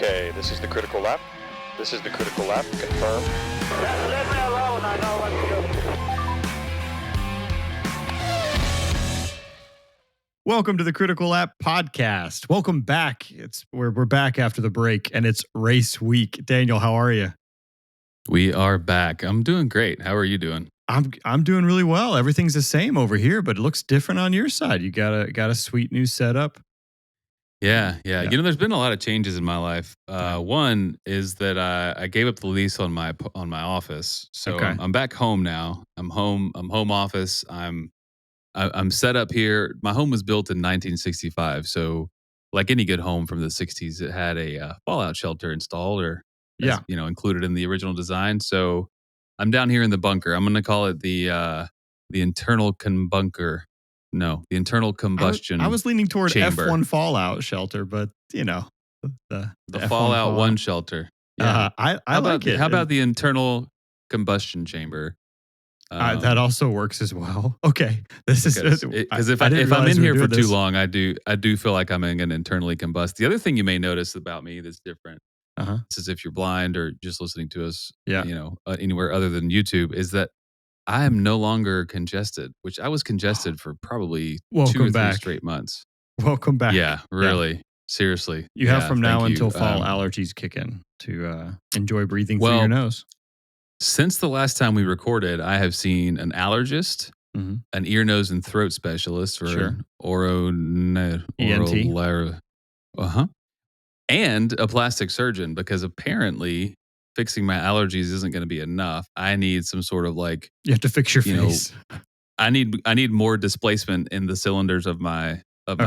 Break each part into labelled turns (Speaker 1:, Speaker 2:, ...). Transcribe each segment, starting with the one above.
Speaker 1: Okay, this is the critical lap. This is the critical lap. Confirm.
Speaker 2: Let me alone. I know what to do.
Speaker 3: Welcome to the Critical Lap podcast. Welcome back. We're back after the break, and it's race week. Daniel, how are you?
Speaker 4: We are back. I'm doing great. How are you doing?
Speaker 3: I'm doing really well. Everything's the same over here, but it looks different on your side. You got a sweet new setup.
Speaker 4: Yeah. You know, there's been a lot of changes in my life. One is that I gave up the lease on my office, so
Speaker 3: Okay.
Speaker 4: I'm back home now. I'm home office. I'm set up here. My home was built in 1965, so like any good home from the 60s, it had a fallout shelter installed or included in the original design. So I'm down here in the bunker. I'm going to call it the internal combunker. No, the internal combustion.
Speaker 3: I was leaning toward
Speaker 4: chamber.
Speaker 3: F1 fallout shelter, but you know the
Speaker 4: Fallout
Speaker 3: Fallout
Speaker 4: 1 shelter. Yeah.
Speaker 3: I like it.
Speaker 4: How about the internal combustion chamber?
Speaker 3: That also works as well. Okay, this is
Speaker 4: because if I'm in here for too long, I do feel like I'm going to internally combust. The other thing you may notice about me that's different, this is if you're blind or just listening to us, anywhere other than YouTube, is that I am no longer congested, which I was congested for probably 2 or 3 straight months.
Speaker 3: Welcome back.
Speaker 4: Yeah, really. Yeah. Seriously.
Speaker 3: You have from now until fall allergies kick in to enjoy breathing through your nose.
Speaker 4: Since the last time we recorded, I have seen an allergist, an ear, nose, and throat specialist for
Speaker 3: ENT.
Speaker 4: And a plastic surgeon, because apparently fixing my allergies isn't going to be enough. I need some sort of you
Speaker 3: have to fix your face.
Speaker 4: I need more displacement in the cylinders of my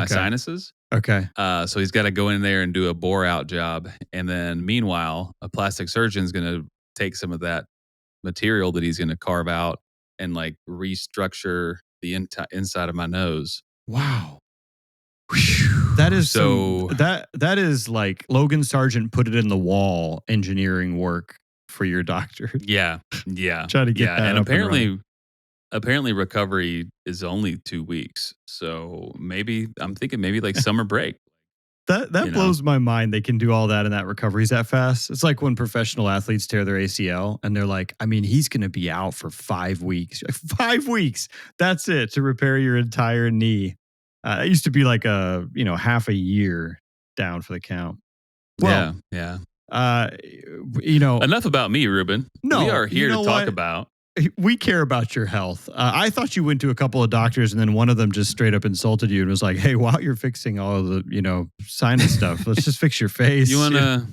Speaker 4: sinuses.
Speaker 3: Okay.
Speaker 4: So he's got to go in there and do a bore out job, and then meanwhile, a plastic surgeon is going to take some of that material that he's going to carve out and restructure the inside of my nose.
Speaker 3: Wow. That is that is like Logan Sargent put it in the wall engineering work for your doctor.
Speaker 4: Yeah.
Speaker 3: Try to get that.
Speaker 4: And apparently recovery is only 2 weeks. So I'm thinking summer break.
Speaker 3: That blows my mind. They can do all that and that recovery's that fast. It's like when professional athletes tear their ACL and they're like, I mean, he's going to be out for 5 weeks. 5 weeks. That's it to repair your entire knee. It used to be like half a year down for the count. Well,
Speaker 4: yeah.
Speaker 3: Enough
Speaker 4: about me, Ruben.
Speaker 3: No,
Speaker 4: we are here to talk about.
Speaker 3: We care about your health. I thought you went to a couple of doctors and then one of them just straight up insulted you and was like, hey, while you're fixing all of the, sinus stuff, let's just fix your face.
Speaker 4: You want to...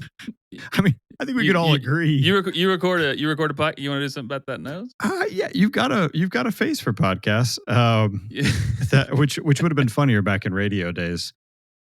Speaker 3: I mean, I think we could all agree.
Speaker 4: You record a podcast. You want to do something about that nose?
Speaker 3: Yeah, you've got a face for podcasts. Which would have been funnier back in radio days.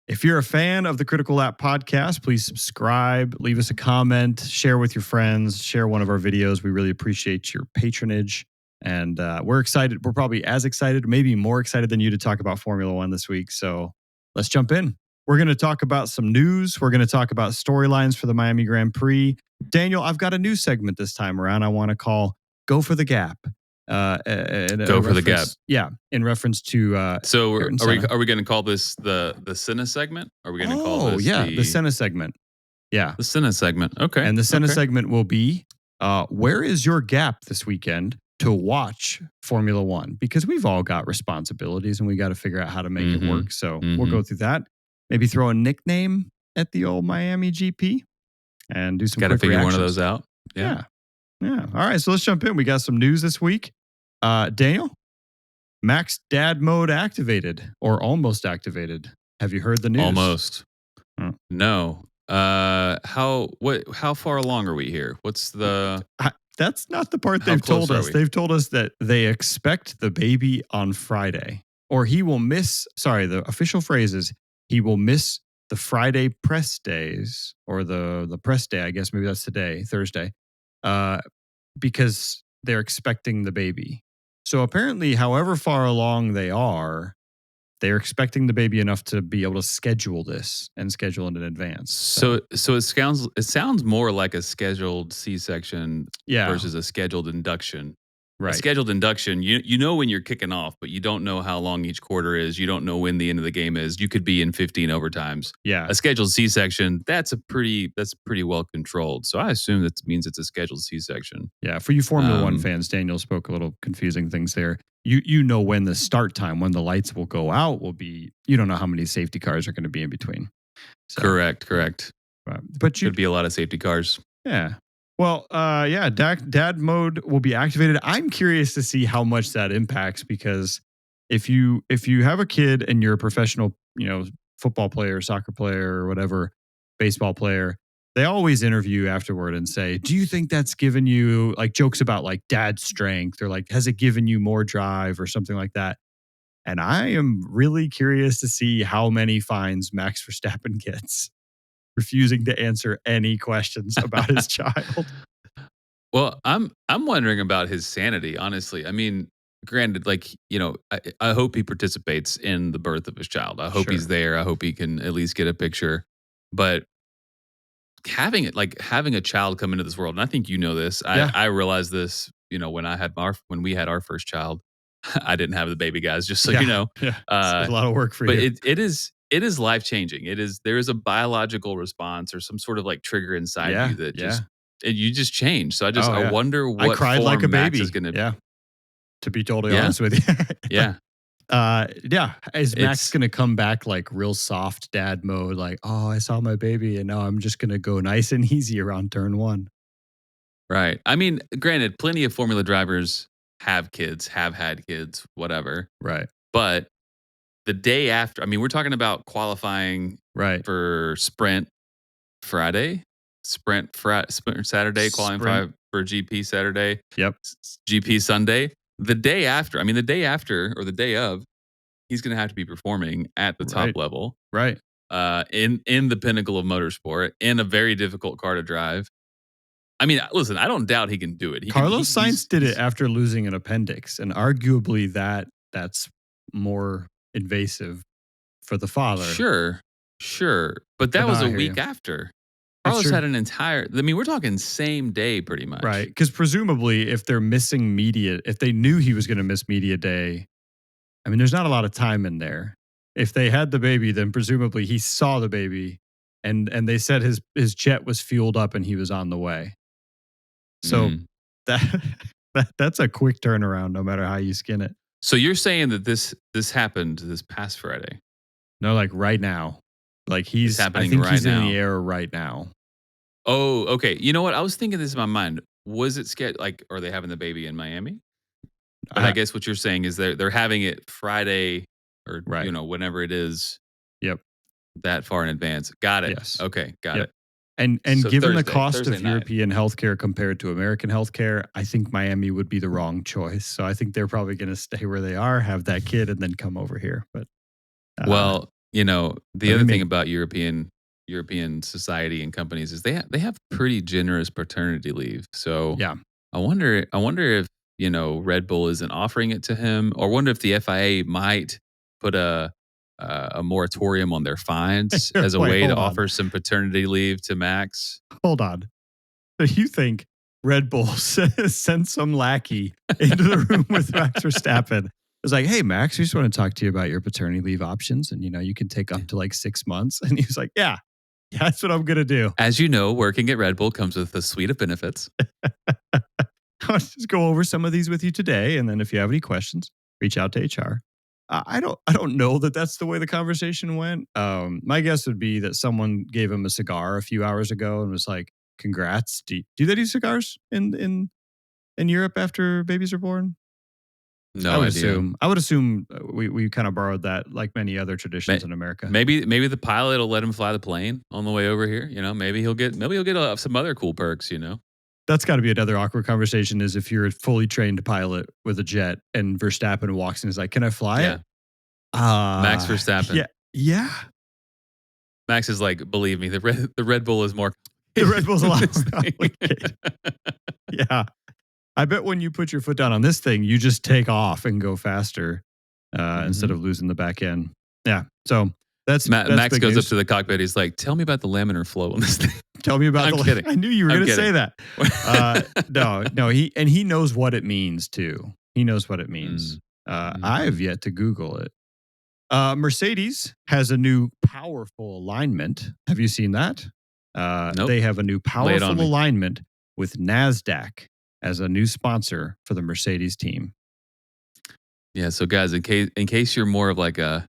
Speaker 3: If you're a fan of the Critical Lap podcast, please subscribe, leave us a comment, share with your friends, share one of our videos. We really appreciate your patronage. And we're excited. We're probably as excited, maybe more excited than you to talk about Formula One this week. So let's jump in. We're going to talk about some news. We're going to talk about storylines for the Miami Grand Prix. Daniel, I've got a new segment this time around I want to call Go for the Gap.
Speaker 4: For the Gap.
Speaker 3: Yeah, in reference to...
Speaker 4: so are we going to call this the Senna Segment? Are we going to call this
Speaker 3: the Senna Segment. Yeah.
Speaker 4: The Senna Segment. Okay.
Speaker 3: And the Senna Segment will be, where is your gap this weekend to watch Formula One? Because we've all got responsibilities and we got to figure out how to make it work. So we'll go through that. Maybe throw a nickname at the old Miami GP and do some quick
Speaker 4: figure
Speaker 3: reactions.
Speaker 4: one of those out.
Speaker 3: Yeah. All right. So let's jump in. We got some news this week. Daniel, Max Dad Mode activated or almost activated. Have you heard the news?
Speaker 4: Almost. No. How far along are we here? What's the...
Speaker 3: That's not the part they've told us. They've told us that they expect the baby on Friday. Or he will miss... Sorry, the official phrase is he will miss the Friday press days. Or the press day, I guess. Maybe that's today, Thursday. Because they're expecting the baby. So apparently, however far along they're expecting the baby enough to be able to schedule this and schedule it in advance.
Speaker 4: So it sounds more like a scheduled C-section versus a scheduled induction. A scheduled induction, you know when you're kicking off, but you don't know how long each quarter is. You don't know when the end of the game is. You could be in 15 overtimes.
Speaker 3: Yeah.
Speaker 4: A scheduled C-section, that's pretty well controlled. So I assume that means it's a scheduled C-section.
Speaker 3: Yeah. For you Formula One fans, Daniel spoke a little confusing things there. You know when the start time, when the lights will go out, will be. You don't know how many safety cars are going to be in between. So,
Speaker 4: Correct.
Speaker 3: But
Speaker 4: Could be a lot of safety cars.
Speaker 3: Yeah. Well, dad mode will be activated. I'm curious to see how much that impacts, because if you have a kid and you're a professional, football player, soccer player, or whatever, baseball player, they always interview afterward and say, do you think that's given you, like, jokes about like dad's strength, or like, has it given you more drive or something like that? And I am really curious to see how many fines Max Verstappen gets refusing to answer any questions about his child.
Speaker 4: Well, I'm wondering about his sanity, honestly. I mean, granted, like, I hope he participates in the birth of his child. I hope he's there. I hope he can at least get a picture. But having a child come into this world, and I think you know this. I realized this, when we had our first child. I didn't have the baby, guys, just so you know.
Speaker 3: Yeah. It's a lot of work for you.
Speaker 4: But it is life changing. There is a biological response or some sort of like trigger inside you that you just change. So I wonder what
Speaker 3: I cried
Speaker 4: form
Speaker 3: like a
Speaker 4: Max
Speaker 3: baby.
Speaker 4: is going to.
Speaker 3: Yeah. To be totally honest with you.
Speaker 4: Yeah.
Speaker 3: Is Max going to come back like real soft dad mode? Like, oh, I saw my baby and now I'm just going to go nice and easy around turn 1.
Speaker 4: Right. I mean, granted, plenty of Formula drivers have kids, have had kids, whatever.
Speaker 3: Right.
Speaker 4: But the day after, I mean, we're talking about qualifying for Sprint Friday, Sprint Saturday, qualifying for GP Saturday.
Speaker 3: Yep.
Speaker 4: GP Sunday. The day after, or the day of, he's going to have to be performing at the top level.
Speaker 3: Right.
Speaker 4: In the pinnacle of motorsport, in a very difficult car to drive. I mean, listen, I don't doubt he can do it.
Speaker 3: Carlos Sainz did it after losing an appendix, and arguably that's more invasive for the father.
Speaker 4: Sure. But that was a week after. Carlos had an entire, we're talking same day pretty much.
Speaker 3: Right. Because presumably if they're missing media, if they knew he was going to miss media day, there's not a lot of time in there. If they had the baby, then presumably he saw the baby and they said his jet was fueled up and he was on the way. So that's a quick turnaround no matter how you skin it.
Speaker 4: So you're saying that this happened this past Friday?
Speaker 3: No, like right now. Like he's happening. I think he's in the air right now.
Speaker 4: Oh, okay. You know what? I was thinking this in my mind. Was it scheduled? Like, are they having the baby in Miami? But I guess what you're saying is they're having it Friday or whenever it is.
Speaker 3: Yep.
Speaker 4: That far in advance. Got it.
Speaker 3: Yes.
Speaker 4: Okay. Got it.
Speaker 3: And so given the cost of European healthcare compared to American healthcare, I think Miami would be the wrong choice. So I think they're probably going to stay where they are, have that kid, and then come over here. But
Speaker 4: the other thing about European society and companies is they have pretty generous paternity leave. So I wonder if Red Bull isn't offering it to him, or wonder if the FIA might put a moratorium on their fines as a way to offer some paternity leave to Max.
Speaker 3: Hold on. So you think Red Bull sent some lackey into the room with Max Verstappen? It's like, hey, Max, we just want to talk to you about your paternity leave options. And, you can take up to like 6 months. And he was like, yeah, that's what I'm going to do.
Speaker 4: As you know, working at Red Bull comes with a suite of benefits.
Speaker 3: I'll just go over some of these with you today. And then if you have any questions, reach out to HR. I don't know that that's the way the conversation went. My guess would be that someone gave him a cigar a few hours ago and was like, congrats. Do they do cigars in Europe after babies are born?
Speaker 4: No,
Speaker 3: I would assume we kind of borrowed that, like many other traditions in America.
Speaker 4: Maybe the pilot will let him fly the plane on the way over here. Maybe he'll get some other cool perks.
Speaker 3: That's got to be another awkward conversation. Is if you're a fully trained pilot with a jet and Verstappen walks in and is like, "Can I fly it?"
Speaker 4: Max Verstappen.
Speaker 3: Yeah.
Speaker 4: Max is like, believe me, the Red Bull is more.
Speaker 3: The Red Bull's a lot more complicated. Yeah. I bet when you put your foot down on this thing, you just take off and go faster instead of losing the back end. Yeah. So That's
Speaker 4: Max
Speaker 3: big
Speaker 4: goes
Speaker 3: news.
Speaker 4: up to the cockpit. He's like, "Tell me about the laminar flow on this thing."
Speaker 3: Tell me about
Speaker 4: I'm kidding.
Speaker 3: I knew you were
Speaker 4: I'm
Speaker 3: going to say
Speaker 4: kidding.
Speaker 3: that. No. He knows what it means too. He knows what it means.
Speaker 4: Mm.
Speaker 3: I have yet to Google it. Mercedes has a new powerful alignment. Have you seen that?
Speaker 4: Nope.
Speaker 3: They have a new
Speaker 4: Lay it on
Speaker 3: powerful
Speaker 4: me.
Speaker 3: alignment with NASDAQ as a new sponsor for the Mercedes team.
Speaker 4: Yeah. So guys, in case you're more of like a,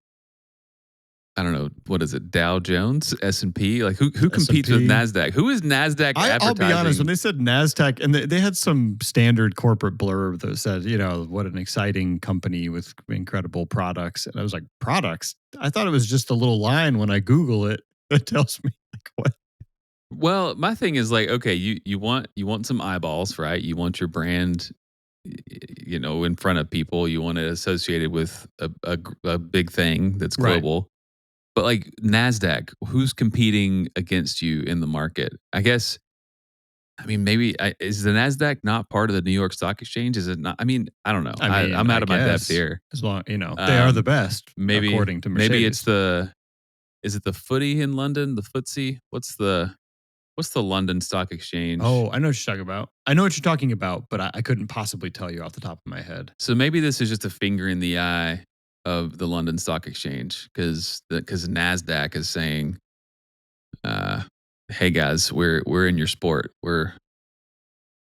Speaker 4: I don't know, what is it, Dow Jones, S&P? Like who competes with NASDAQ? Who is NASDAQ advertising?
Speaker 3: I'll be honest, when they said NASDAQ, and they had some standard corporate blurb that said, what an exciting company with incredible products. And I was like, products? I thought it was just a little line when I Google it that tells me like what.
Speaker 4: Well, my thing is like, okay, you want some eyeballs, right? You want your brand, in front of people. You want it associated with a big thing that's global. Right. But like NASDAQ, who's competing against you in the market? I guess, maybe is the NASDAQ not part of the New York Stock Exchange? Is it not? I don't know. I'm out of my depth here.
Speaker 3: As long, they are the best, according to Mercedes.
Speaker 4: Maybe is it the footy in London, the FTSE? What's the London Stock Exchange?
Speaker 3: Oh, I know what you're talking about. But I couldn't possibly tell you off the top of my head.
Speaker 4: So maybe this is just a finger in the eye of the London Stock Exchange because NASDAQ is saying, "Hey guys, we're in your sport.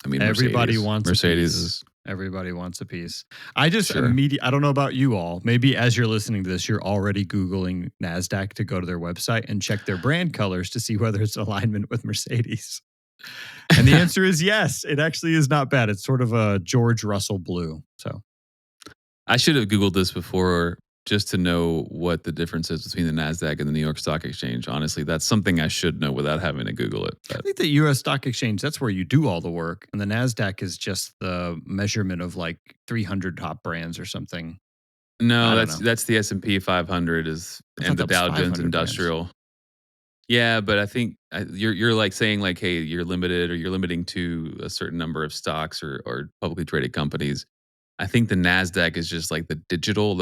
Speaker 3: Everybody wants
Speaker 4: Mercedes
Speaker 3: a piece. Everybody wants a piece. I just immediately, I don't know about you all. Maybe as you're listening to this, you're already Googling NASDAQ to go to their website and check their brand colors to see whether it's alignment with Mercedes. And the answer is yes. It actually is not bad. It's sort of a George Russell blue. So
Speaker 4: I should have Googled this before just to know what the difference is between the NASDAQ and the New York Stock Exchange. Honestly, that's something I should know without having to Google it. But.
Speaker 3: I think the U.S. Stock Exchange, that's where you do all the work. And the NASDAQ is just the measurement of like 300 top brands or something.
Speaker 4: No, that's the S&P 500 and the Dow Jones Industrial. Brands. Yeah, but I think you're like saying like, hey, you're limited or you're limiting to a certain number of stocks or publicly traded companies. I think the NASDAQ is just like the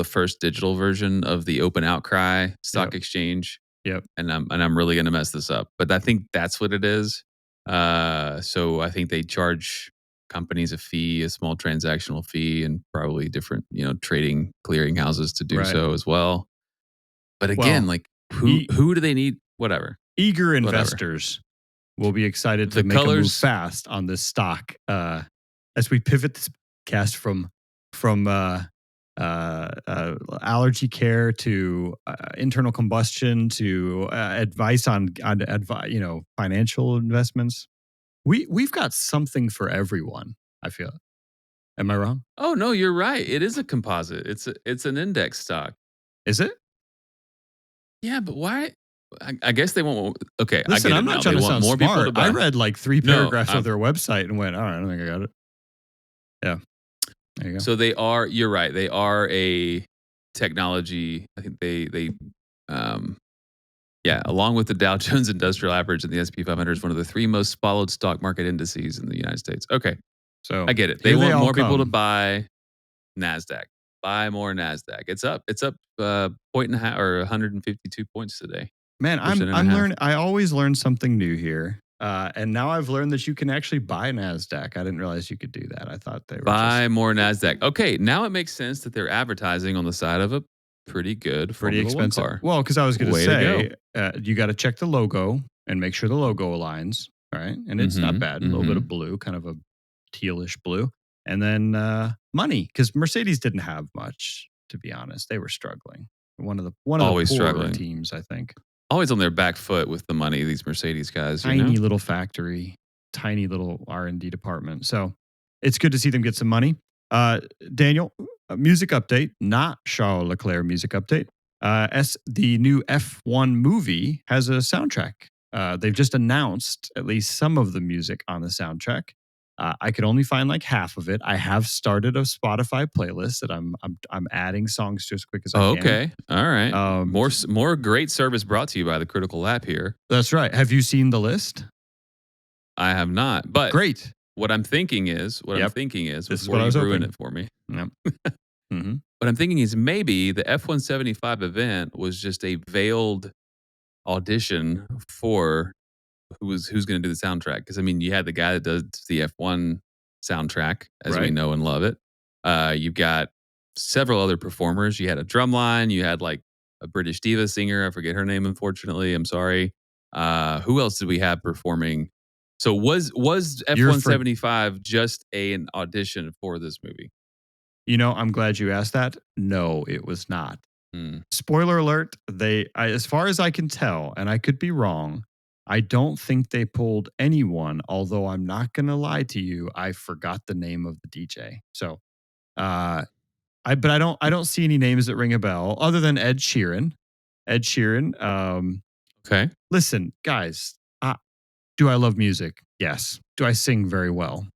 Speaker 4: first digital version of the open outcry stock exchange.
Speaker 3: Yep.
Speaker 4: And I'm really going to mess this up, but I think that's what it is. So I think they charge companies a fee, a small transactional fee, and probably different, trading clearing houses to do so as well. But again, who do they need? Whatever.
Speaker 3: Eager investors will be excited to make a move fast on this stock as we pivot this cast from allergy care to internal combustion to advice on financial investments. We've got something for everyone. I feel. Am I wrong?
Speaker 4: Oh no, you're right. It is a composite. It's an index stock.
Speaker 3: Is it?
Speaker 4: Yeah, but why? I guess they won't. Okay,
Speaker 3: listen, I'm not trying to sound
Speaker 4: more
Speaker 3: smart.
Speaker 4: People to buy.
Speaker 3: I read like 3 paragraphs of their website and went, all right, I don't think I got it. Yeah. There you go.
Speaker 4: So you're right. They are a technology. I think they along with the Dow Jones Industrial Average and the S&P 500 is one of the 3 most followed stock market indices in the United States. Okay.
Speaker 3: So
Speaker 4: I get it. They want more people to buy NASDAQ. Buy more NASDAQ. It's up point and a half or 152 points today.
Speaker 3: Man, I'm learning. I always learn something new here. And now I've learned that you can actually buy NASDAQ. I didn't realize you could do that. I thought they were
Speaker 4: buy more NASDAQ. Okay, now it makes sense that they're advertising on the side of a pretty expensive car.
Speaker 3: Well, because I was going to say, you got to check the logo and make sure the logo aligns. All right, and it's not bad. A little bit of blue, kind of a tealish blue, and then money because Mercedes didn't have much. To be honest, they were struggling. One of the poorer teams, I think.
Speaker 4: Always on their back foot with the money, these Mercedes guys.
Speaker 3: Tiny little factory, tiny little R&D department. So it's good to see them get some money. Daniel, a music update, not Charles Leclerc music update. The new F1 movie has a soundtrack. They've just announced at least some of the music on the soundtrack. I could only find like half of it. I have started a Spotify playlist that I'm adding songs to as quick as I can.
Speaker 4: Okay, all right. More great service brought to you by the Critical Lab here.
Speaker 3: That's right. Have you seen the list?
Speaker 4: I have not. But
Speaker 3: great.
Speaker 4: What I'm thinking is,
Speaker 3: this
Speaker 4: before you ruin it for me.
Speaker 3: Yep.
Speaker 4: what I'm thinking is maybe the F175 event was just a veiled audition for who's going to do the soundtrack. Because I mean, you had the guy that does the F1 soundtrack, as we
Speaker 3: Right.
Speaker 4: know and love it. You've got several other performers. You had a drum line. You had like a British diva singer. I forget her name, unfortunately. I'm sorry. Who else did we have performing? So was F175 just an audition for this movie?
Speaker 3: I'm glad you asked that. No, it was not.
Speaker 4: Hmm.
Speaker 3: Spoiler alert, as far as I can tell, and I could be wrong, I don't think they pulled anyone, although I'm not going to lie to you, I forgot the name of the DJ. So, I don't see any names that ring a bell other than Ed Sheeran.
Speaker 4: Okay.
Speaker 3: Listen, guys, do I love music? Yes. Do I sing very well?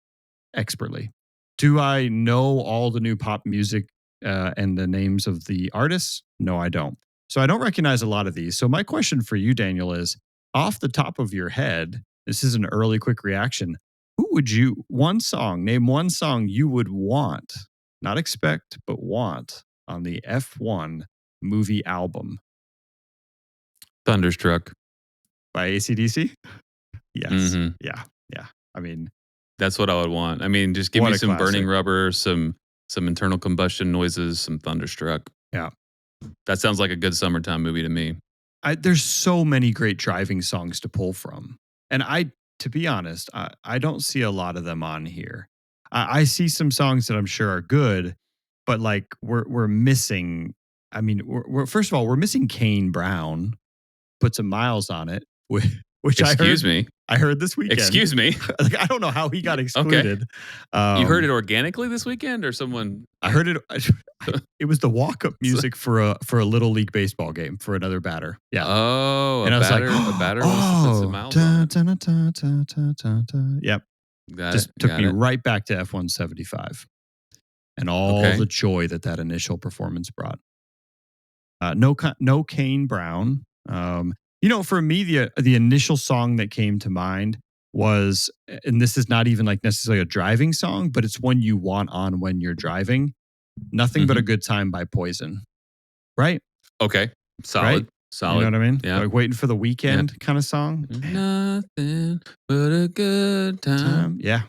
Speaker 3: Expertly. Do I know all the new pop music and the names of the artists? No, I don't. So I don't recognize a lot of these. So my question for you, Daniel, is off the top of your head, this is an early quick reaction. Who would you, name one song you would want, not expect, but want on the F1 movie album?
Speaker 4: Thunderstruck.
Speaker 3: By AC/DC? Yes.
Speaker 4: Mhm.
Speaker 3: Yeah. I mean,
Speaker 4: That's what I would want. I mean, just give
Speaker 3: What
Speaker 4: me
Speaker 3: a
Speaker 4: some burning
Speaker 3: classic.
Speaker 4: rubber, some internal combustion noises, some Thunderstruck.
Speaker 3: Yeah.
Speaker 4: That sounds like a good summertime movie to me.
Speaker 3: There's so many great driving songs to pull from. And to be honest, I don't see a lot of them on here. I see some songs that I'm sure are good, but like we're missing. I mean, we're first of all, we're missing Kane Brown. Put some miles on it, which
Speaker 4: Excuse me.
Speaker 3: I heard this weekend.
Speaker 4: Excuse me.
Speaker 3: Like, I don't know how he got excluded.
Speaker 4: You heard it organically this weekend, or someone?
Speaker 3: I heard it. It was the walk-up music for a little league baseball game for another batter. Yeah.
Speaker 4: Oh,
Speaker 3: And I was like,
Speaker 4: a batter wants to put some miles on it.
Speaker 3: Yep.
Speaker 4: Got
Speaker 3: Just
Speaker 4: it.
Speaker 3: took
Speaker 4: got
Speaker 3: me
Speaker 4: it.
Speaker 3: right back to F175 and all
Speaker 4: Okay.
Speaker 3: the joy that initial performance brought. No Kane Brown. For me, the initial song that came to mind was, and this is not even like necessarily a driving song, but it's one you want on when you're driving. Nothing But a Good Time by Poison. Right?
Speaker 4: Okay. Solid.
Speaker 3: Right?
Speaker 4: Solid.
Speaker 3: You know what I mean?
Speaker 4: Yeah.
Speaker 3: Like waiting for the weekend kind of song.
Speaker 4: Nothing but a good time.
Speaker 3: Yeah.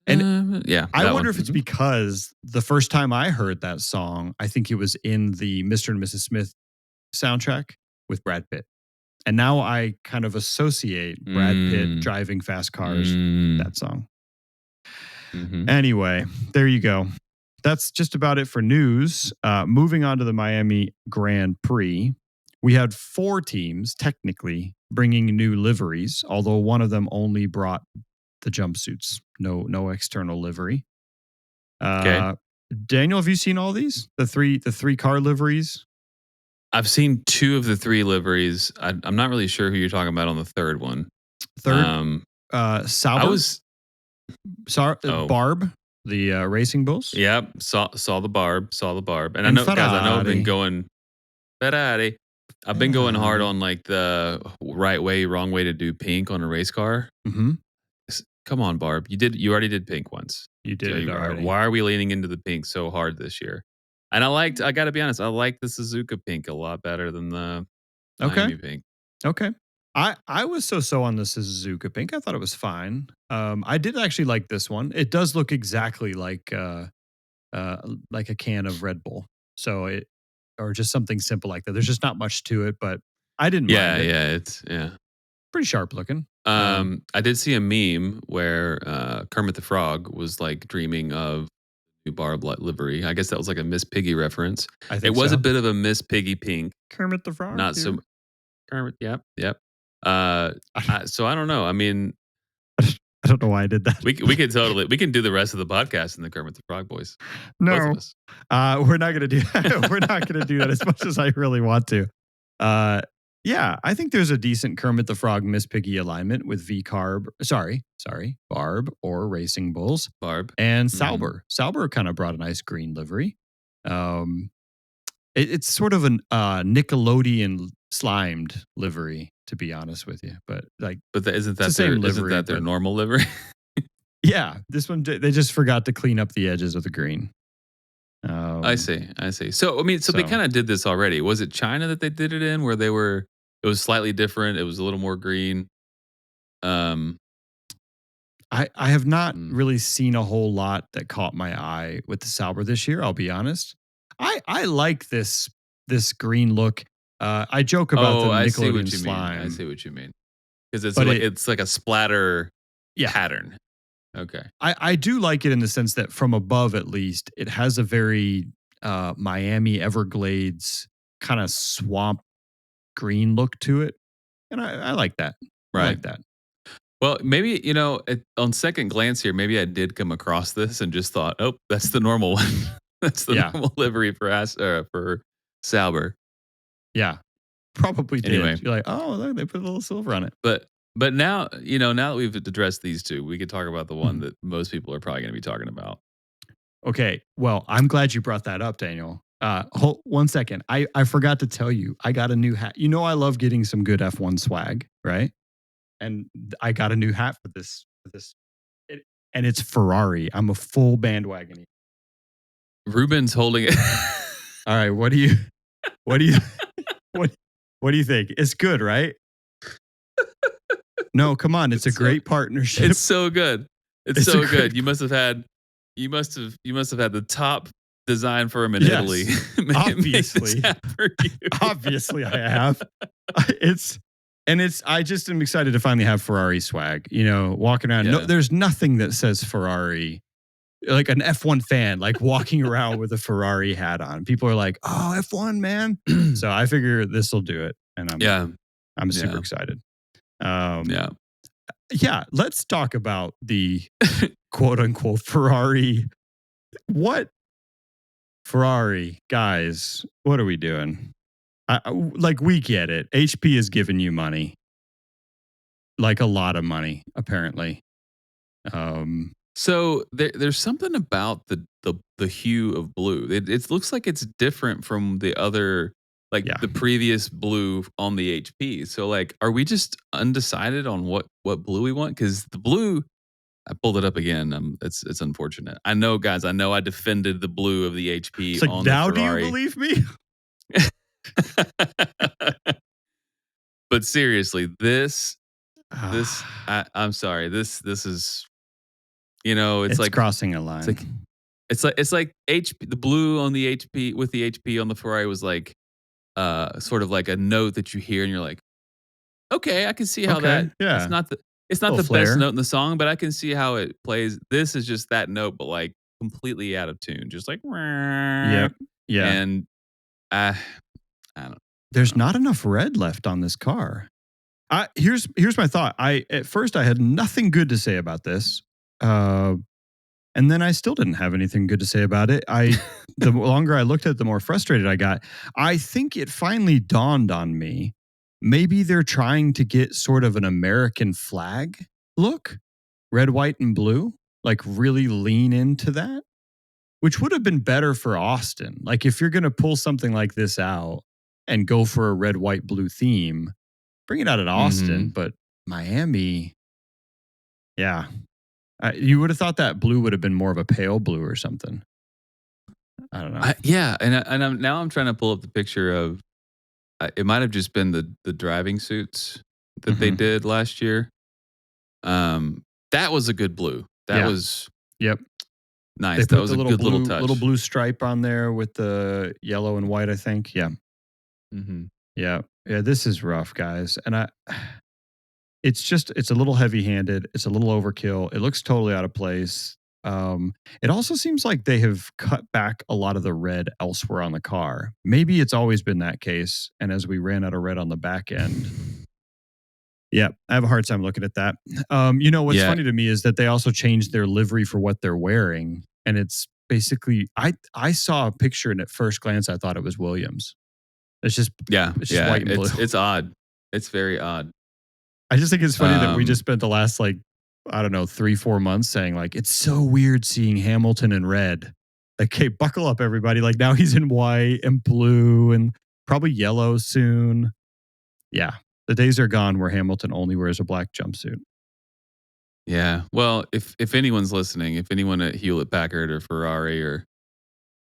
Speaker 3: And
Speaker 4: yeah.
Speaker 3: I wonder if it's because the first time I heard that song, I think it was in the Mr. and Mrs. Smith soundtrack with Brad Pitt. And now I kind of associate Brad Pitt driving fast cars, that song.
Speaker 4: Mm-hmm.
Speaker 3: Anyway, there you go. That's just about it for news. Moving on to the Miami Grand Prix. We had 4 teams technically bringing new liveries, although one of them only brought the jumpsuits. No external livery.
Speaker 4: Okay.
Speaker 3: Daniel, have you seen all these? The three car liveries?
Speaker 4: I've seen 2 of the 3 liveries. I'm not really sure who you're talking about on the third one.
Speaker 3: Sauber. Barb, the Racing Bulls.
Speaker 4: Yep. Saw the Barb. And I
Speaker 3: And
Speaker 4: know, guys, I know I've been
Speaker 3: Ferrari.
Speaker 4: going Ferrari. I've been going hard on like the right way, wrong way to do pink on a race car.
Speaker 3: Mm-hmm.
Speaker 4: Come on, Barb. You already did pink once.
Speaker 3: You did it already.
Speaker 4: Why are we leaning into the pink so hard this year? And I got to be honest, I like the Suzuka pink a lot better than the Miami pink.
Speaker 3: Okay. I was so on the Suzuka pink. I thought it was fine. I did actually like this one. It does look exactly like a can of Red Bull. So or just something simple like that. There's just not much to it, but I didn't mind it.
Speaker 4: Yeah, it's
Speaker 3: Pretty sharp looking.
Speaker 4: I did see a meme where Kermit the Frog was like dreaming of new Barb livery. I guess that was like a Miss Piggy reference.
Speaker 3: I think
Speaker 4: it was
Speaker 3: so.
Speaker 4: a bit of a Miss Piggy pink.
Speaker 3: Kermit the Frog.
Speaker 4: Not so Kermit. Yep. So I don't know. I mean,
Speaker 3: I don't know why I did that.
Speaker 4: we can do the rest of the podcast in the Kermit the Frog voice.
Speaker 3: No,
Speaker 4: Both of us.
Speaker 3: We're not going to do that. We're not going to do that as much as I really want to. Yeah, I think there's a decent Kermit the Frog Miss Piggy alignment with Barb or Racing Bulls.
Speaker 4: Barb.
Speaker 3: And Sauber. Sauber kind of brought a nice green livery. It's sort of an Nickelodeon slimed livery, to be honest with you. But
Speaker 4: isn't that their normal livery?
Speaker 3: Yeah, this one they just forgot to clean up the edges of the green.
Speaker 4: I see. So, I mean, so they kind of did this already. Was it China that they did it in where it was slightly different? It was a little more green.
Speaker 3: I have not really seen a whole lot that caught my eye with the Sauber this year. I'll be honest. I like this green look. I joke about the Nickelodeon slime.
Speaker 4: I see what you mean. Because it's like a splatter pattern. Okay.
Speaker 3: I do like it in the sense that from above, at least, it has a very Miami Everglades kind of swamp green look to it. And I like that.
Speaker 4: Right.
Speaker 3: I like that.
Speaker 4: Well, maybe, on second glance here, maybe I did come across this and just thought, oh, that's the normal one. That's the normal livery for Sauber.
Speaker 3: Yeah. Probably did.
Speaker 4: Anyway.
Speaker 3: You're like, oh, look, they put a little silver on it.
Speaker 4: But now, now that we've addressed these two, we could talk about the one that most people are probably going to be talking about.
Speaker 3: Okay. Well, I'm glad you brought that up, Daniel. Hold 1 second. I forgot to tell you, I got a new hat. You know, I love getting some good F1 swag, right? And I got a new hat for this. And it's Ferrari. I'm a full bandwagon.
Speaker 4: Ruben's holding it.
Speaker 3: All right. What do you think? It's good, right? No, come on. It's a great partnership.
Speaker 4: It's so good. It's so good. You must have had the top design firm in Italy.
Speaker 3: Obviously. Obviously I have. I just am excited to finally have Ferrari swag, walking around. Yeah. No, there's nothing that says Ferrari, like an F1 fan, like walking around with a Ferrari hat on. People are like, oh, F1, man. So I figure this will do it. And I'm super excited. Yeah. Let's talk about the quote unquote Ferrari. What Ferrari guys, what are we doing? We get it. HP is giving you money, like a lot of money, apparently.
Speaker 4: So there's something about the hue of blue. It looks like it's different from the other, the previous blue on the HP. So are we just undecided on what blue we want? Because the blue, I pulled it up again. It's unfortunate. I know, guys. I know I defended the blue of the HP on the Ferrari.
Speaker 3: Now do you believe me?
Speaker 4: But seriously, I'm sorry. This is, it's like
Speaker 3: crossing a line.
Speaker 4: It's like HP. The blue on the HP with the HP on the Ferrari was like, sort of like a note that you hear and you're like, okay, I can see how that. Yeah. It's not the best note in the song, but I can see how it plays. This is just that note, but completely out of tune, just like.
Speaker 3: Yep. Yeah.
Speaker 4: And I don't know.
Speaker 3: There's not enough red left on this car. Here's my thought. At first I had nothing good to say about this, and then I still didn't have anything good to say about it. The longer I looked at it, the more frustrated I got. I think it finally dawned on me. Maybe they're trying to get sort of an American flag look, red, white, and blue. Really lean into that, which would have been better for Austin. If you're going to pull something like this out and go for a red, white, blue theme, bring it out at Austin, but Miami, yeah. You would have thought that blue would have been more of a pale blue or something. I don't know.
Speaker 4: I'm trying to pull up the picture of, it might have just been the driving suits that they did last year. That was a good blue. That was nice. That was a good little touch.
Speaker 3: Little blue stripe on there with the yellow and white, I think. Yeah. Yeah. This is rough, guys. And it's a little heavy-handed. It's a little overkill. It looks totally out of place. It also seems like they have cut back a lot of the red elsewhere on the car. Maybe it's always been that case. And as we ran out of red on the back end, I have a hard time looking at that. What's funny to me is that they also changed their livery for what they're wearing. And it's basically, I saw a picture and at first glance, I thought it was Williams. It's just white and blue.
Speaker 4: It's odd. It's very odd.
Speaker 3: I just think it's funny that we just spent the last 3-4 months saying it's so weird seeing Hamilton in red. Okay, buckle up, everybody. Now he's in white and blue and probably yellow soon. Yeah, the days are gone where Hamilton only wears a black jumpsuit.
Speaker 4: Yeah. Well, if anyone's listening, if anyone at Hewlett Packard or Ferrari or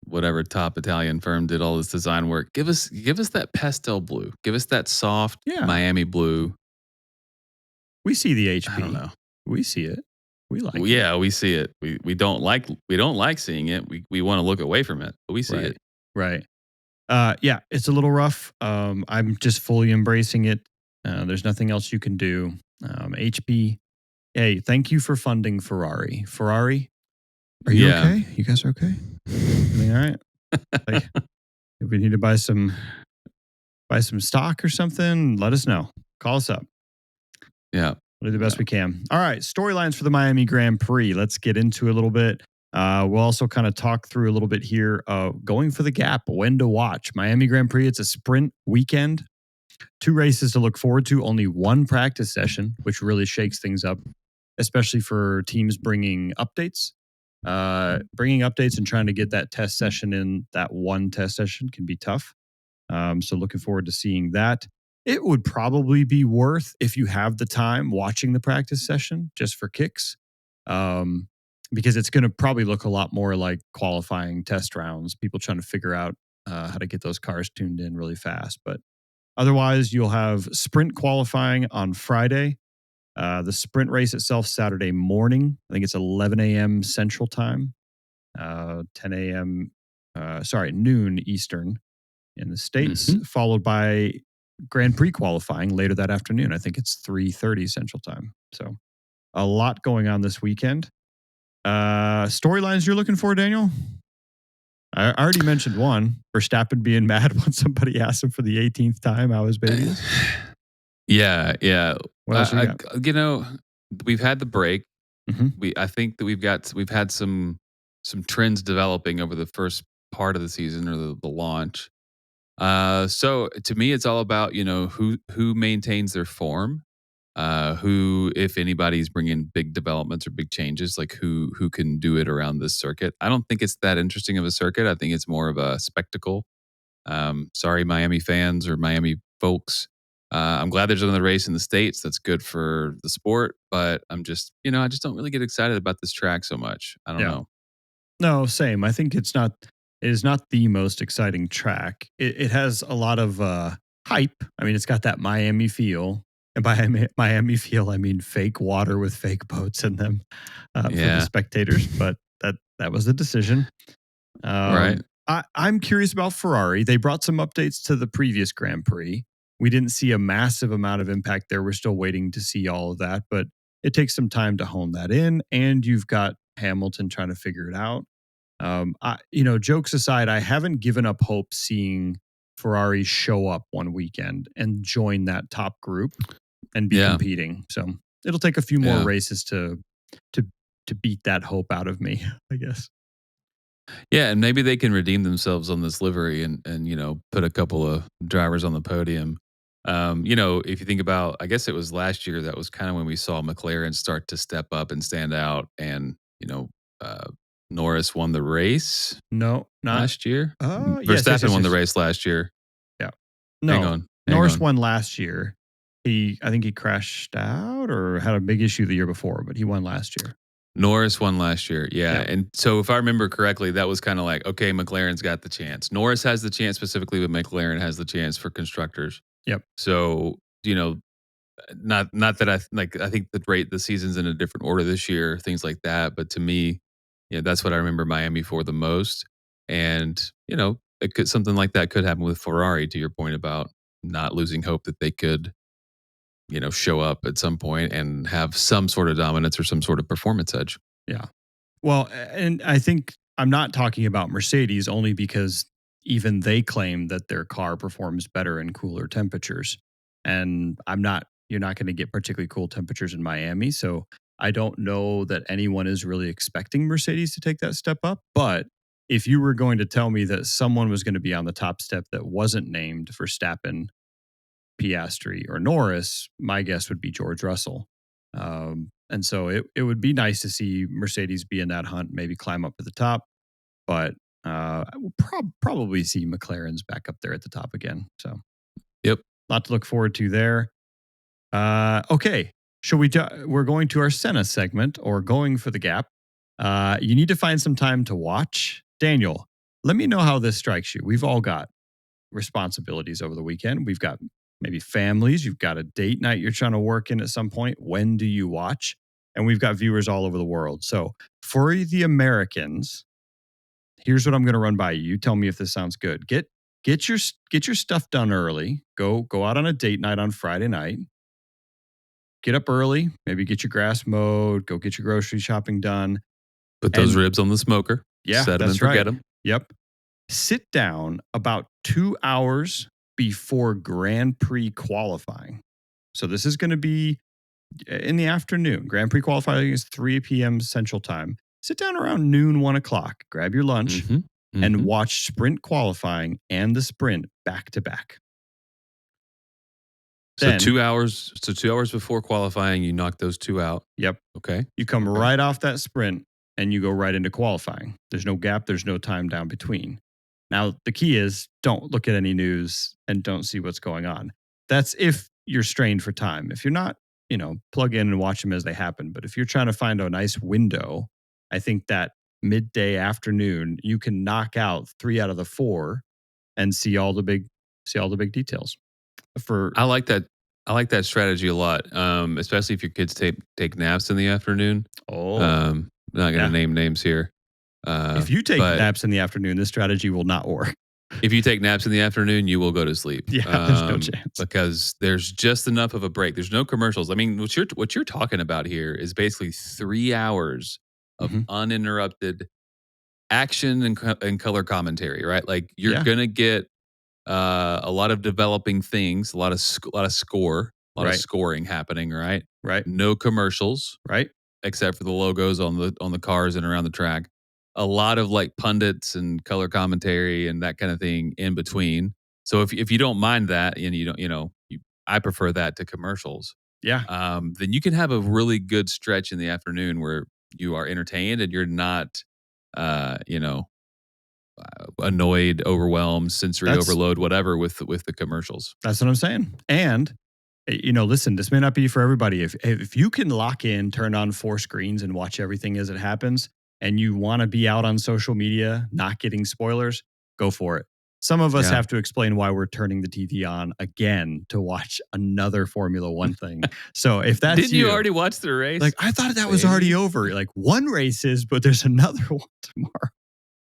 Speaker 4: whatever top Italian firm did all this design work. Give us that pastel blue. Give us that soft Miami blue.
Speaker 3: We see the HP.
Speaker 4: I don't know.
Speaker 3: We see it. We like
Speaker 4: Well,
Speaker 3: it.
Speaker 4: yeah, we see it. We don't like seeing it. We want to look away from it, but we see it.
Speaker 3: Right. Yeah, it's a little rough. I'm just fully embracing it. There's nothing else you can do. HP, hey, thank you for funding Ferrari. Ferrari, are you okay? You guys are okay? Everything all right? Like, if we need to buy some stock or something, let us know. Call us up.
Speaker 4: Yeah.
Speaker 3: We'll do the best we can. All right, storylines for the Miami Grand Prix. Let's get into it a little bit. We'll also kind of talk through a little bit here. Going for the gap, when to watch. Miami Grand Prix, it's a sprint weekend. 2 races to look forward to, only 1 practice session, which really shakes things up, especially for teams bringing updates. Bringing updates and trying to get that test session in, that 1 test session can be tough. So looking forward to seeing that. It would probably be worth, if you have the time, watching the practice session just for kicks. Because it's going to probably look a lot more like qualifying test rounds, people trying to figure out how to get those cars tuned in really fast. But otherwise, you'll have sprint qualifying on Friday. The sprint race itself, Saturday morning. I think it's 11 a.m. Central Time, 10 a.m., noon Eastern in the States, followed by Grand Prix qualifying later that afternoon. I think it's 3:30 Central Time. So a lot going on this weekend. Storylines you're looking for, Daniel? I already mentioned one. Verstappen being mad when somebody asked him for the 18th time how his baby is.
Speaker 4: Yeah.
Speaker 3: What else you got?
Speaker 4: We've had the break.
Speaker 3: Mm-hmm.
Speaker 4: I think that we've had some trends developing over the first part of the season or the launch. So to me, it's all about who maintains their form, who, if anybody's bringing big developments or big changes, like who can do it around this circuit. I don't think it's that interesting of a circuit. I think it's more of a spectacle. Sorry, Miami fans or Miami folks. I'm glad there's another race in the States. That's good for the sport, but I just don't really get excited about this track so much. I don't know.
Speaker 3: No, same. I think it is not the most exciting track. It has a lot of hype. I mean, it's got that Miami feel. And by Miami feel, I mean fake water with fake boats in them for the spectators. But that was the decision.
Speaker 4: Right.
Speaker 3: I'm curious about Ferrari. They brought some updates to the previous Grand Prix. We didn't see a massive amount of impact there. We're still waiting to see all of that, but it takes some time to hone that in. And you've got Hamilton trying to figure it out. Jokes aside, I haven't given up hope seeing Ferrari show up one weekend and join that top group and be competing. So it'll take a few more races to beat that hope out of me, I guess.
Speaker 4: Yeah, and maybe they can redeem themselves on this livery and put a couple of drivers on the podium. If you think about, I guess it was last year, that was kind of when we saw McLaren start to step up and stand out, and Norris won the race.
Speaker 3: No, not
Speaker 4: last year.
Speaker 3: Verstappen
Speaker 4: won the race last year.
Speaker 3: Yeah. No,
Speaker 4: hang on.
Speaker 3: Norris won last year. I think he crashed out or had a big issue the year before, but he won last year.
Speaker 4: Norris won last year, yeah. And so if I remember correctly, that was kind of like, okay, McLaren's got the chance. Norris has the chance specifically, but McLaren has the chance for constructors.
Speaker 3: Yep.
Speaker 4: So, not that I think the season's in a different order this year, things like that. But to me, that's what I remember Miami for the most. And, something like that could happen with Ferrari, to your point about not losing hope that they could, show up at some point and have some sort of dominance or some sort of performance edge.
Speaker 3: Yeah. Well, and I think I'm not talking about Mercedes only because even they claim that their car performs better in cooler temperatures. And you're not going to get particularly cool temperatures in Miami. So I don't know that anyone is really expecting Mercedes to take that step up. But if you were going to tell me that someone was going to be on the top step that wasn't named Verstappen, Piastri, or Norris, my guess would be George Russell. And so it would be nice to see Mercedes be in that hunt, maybe climb up to the top. But we'll probably see McLaren's back up there at the top again. So,
Speaker 4: yep,
Speaker 3: a lot to look forward to there. Okay, we're going to our Senna segment, or going for the gap. You need to find some time to watch. Daniel, let me know how this strikes you. We've all got responsibilities over the weekend. We've got maybe families. You've got a date night you're trying to work in at some point. When do you watch? And we've got viewers all over the world. So for the Americans, here's what I'm going to run by you. You tell me if this sounds good. Get your stuff done early. Go out on a date night on Friday night. Get up early. Maybe get your grass mowed. Go get your grocery shopping done.
Speaker 4: Put those ribs on the smoker.
Speaker 3: Yeah,
Speaker 4: set them and forget them.
Speaker 3: Yep. Sit down about 2 hours before Grand Prix qualifying. So this is going to be in the afternoon. Grand Prix qualifying is 3 p.m. Central Time. Sit down around noon, 1 o'clock. Grab your lunch and watch sprint qualifying and the sprint back to back.
Speaker 4: So 2 hours. So 2 hours before qualifying, you knock those two out.
Speaker 3: Yep.
Speaker 4: Okay.
Speaker 3: You come right off that sprint and you go right into qualifying. There's no gap. There's no time down between. Now, the key is don't look at any news and don't see what's going on. That's if you're strained for time. If you're not, plug in and watch them as they happen. But if you're trying to find a nice window, I think that midday afternoon, you can knock out 3 out of the 4 and see all the big details.
Speaker 4: I like that strategy a lot, especially if your kids take naps in the afternoon. I'm not going to name names here.
Speaker 3: If you take naps in the afternoon, this strategy will not work.
Speaker 4: If you take naps in the afternoon, you will go to sleep.
Speaker 3: Yeah, there's no chance.
Speaker 4: Because there's just enough of a break. There's no commercials. I mean, what you're talking about here is basically 3 hours of uninterrupted action and color commentary, right? Like you're gonna get a lot of developing things, a lot of scoring happening, right?
Speaker 3: Right.
Speaker 4: No commercials,
Speaker 3: right?
Speaker 4: Except for the logos on the cars and around the track. A lot of like pundits and color commentary and that kind of thing in between. So if you don't mind that, and you don't, I prefer that to commercials.
Speaker 3: Yeah.
Speaker 4: Then you can have a really good stretch in the afternoon where you are entertained and you're not, annoyed, overwhelmed, sensory overload, whatever with the commercials.
Speaker 3: That's what I'm saying. And listen, this may not be for everybody. If you can lock in, turn on 4 screens and watch everything as it happens, and you want to be out on social media, not getting spoilers, go for it. Some of us have to explain why we're turning the TV on again to watch another Formula One thing. So if that's
Speaker 4: Didn't you already watch the race?
Speaker 3: Like, I thought that was already over. Like, one race is, but there's another one tomorrow.